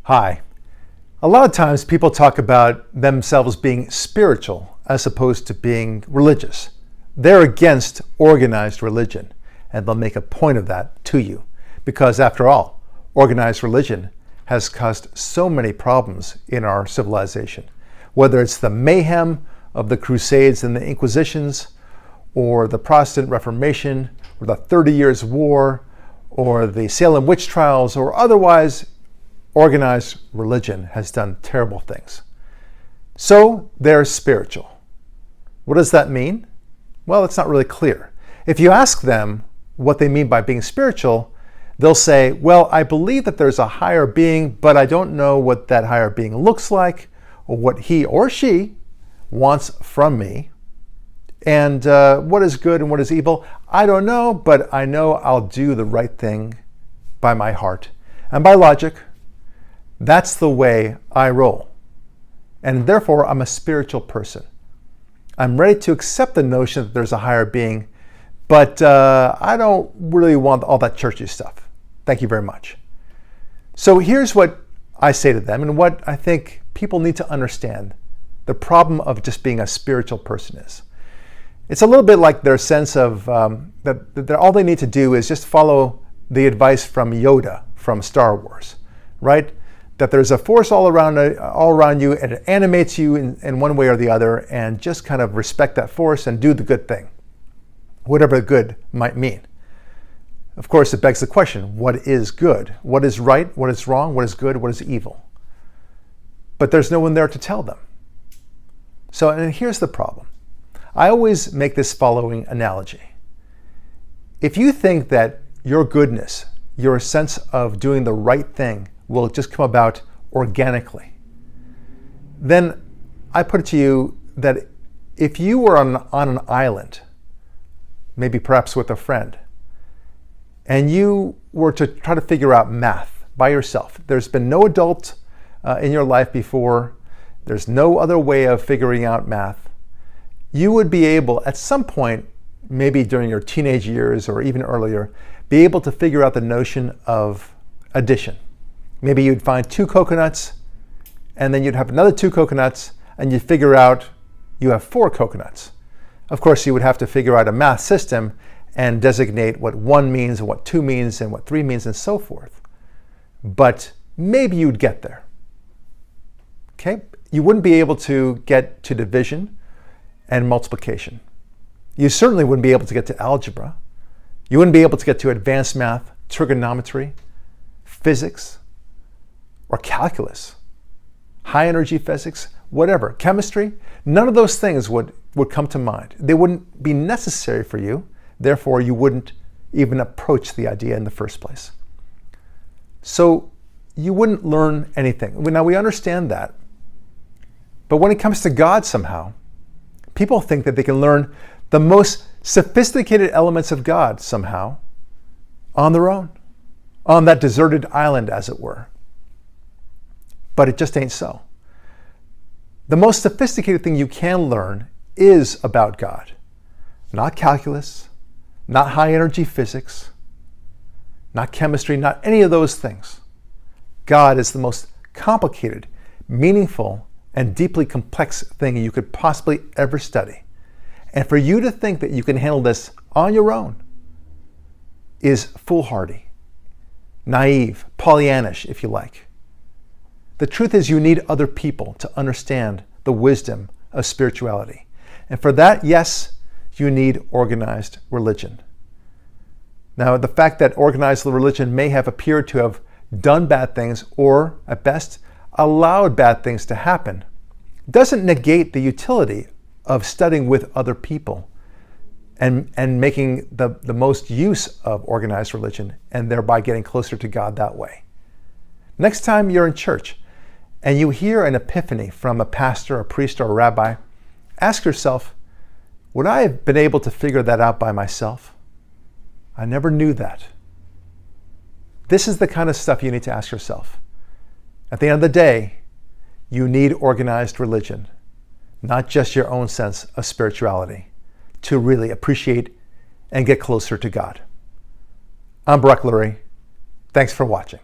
Hi. A lot of times people talk about themselves being spiritual as opposed to being religious. They're against organized religion, and they'll make a point of that to you. Because after all, organized religion has caused so many problems in our civilization. Whether it's the mayhem of the Crusades and the Inquisitions, or the Protestant Reformation, or the 30 Years' War, or the Salem witch trials, or otherwise, organized religion has done terrible things. So they're spiritual. What does that mean? Well, it's not really clear. If you ask them what they mean by being spiritual, they'll say, well, I believe that there's a higher being, but I don't know what that higher being looks like, or what he or she wants from me. And what is good and what is evil, I don't know, but I know I'll do the right thing by my heart and by logic. That's the way I roll. And therefore, I'm a spiritual person. I'm ready to accept the notion that there's a higher being, but I don't really want all that churchy stuff. Thank you very much. So here's what I say to them, and what I think people need to understand the problem of just being a spiritual person is. It's a little bit like their sense of that all they need to do is just follow the advice from Yoda from Star Wars, right? That there's a force all around you, and it animates you in one way or the other, and just kind of respect that force and do the good thing, whatever good might mean. Of course, it begs the question, what is good? What is right? What is wrong? What is good? What is evil? But there's no one there to tell them. So, and here's the problem. I always make this following analogy. If you think that your goodness, your sense of doing the right thing, will just come about organically, then I put it to you that if you were on an island, maybe perhaps with a friend, and you were to try to figure out math by yourself, there's been no adult in your life before, there's no other way of figuring out math, you would be able, at some point, maybe during your teenage years or even earlier, be able to figure out the notion of addition. Maybe you'd find 2 coconuts, and then you'd have another 2 coconuts, and you'd figure out you have 4 coconuts. Of course, you would have to figure out a math system and designate what 1 means, and what 2 means, and what 3 means, and so forth. But maybe you'd get there. Okay? You wouldn't be able to get to division and multiplication. You certainly wouldn't be able to get to algebra. You wouldn't be able to get to advanced math, trigonometry, physics, or calculus, high energy physics, whatever, chemistry. None of those things would come to mind. They wouldn't be necessary for you. Therefore, you wouldn't even approach the idea in the first place. So you wouldn't learn anything. Now, we understand that. But when it comes to God somehow, people think that they can learn the most sophisticated elements of God somehow on their own, on that deserted island, as it were. But it just ain't so. The most sophisticated thing you can learn is about God. Not calculus, not high energy physics, not chemistry, not any of those things. God is the most complicated, meaningful, and deeply complex thing you could possibly ever study. And for you to think that you can handle this on your own is foolhardy, naive, Pollyannish, if you like. The truth is, you need other people to understand the wisdom of spirituality. And for that, yes, you need organized religion. Now, the fact that organized religion may have appeared to have done bad things, or at best, allowed bad things to happen, doesn't negate the utility of studying with other people and making the most use of organized religion, and thereby getting closer to God that way. Next time you're in church and you hear an epiphany from a pastor, a priest, or a rabbi, ask yourself, would I have been able to figure that out by myself? I never knew that. This is the kind of stuff you need to ask yourself. At the end of the day, you need organized religion, not just your own sense of spirituality, to really appreciate and get closer to God. I'm Barak Lurie. Thanks for watching.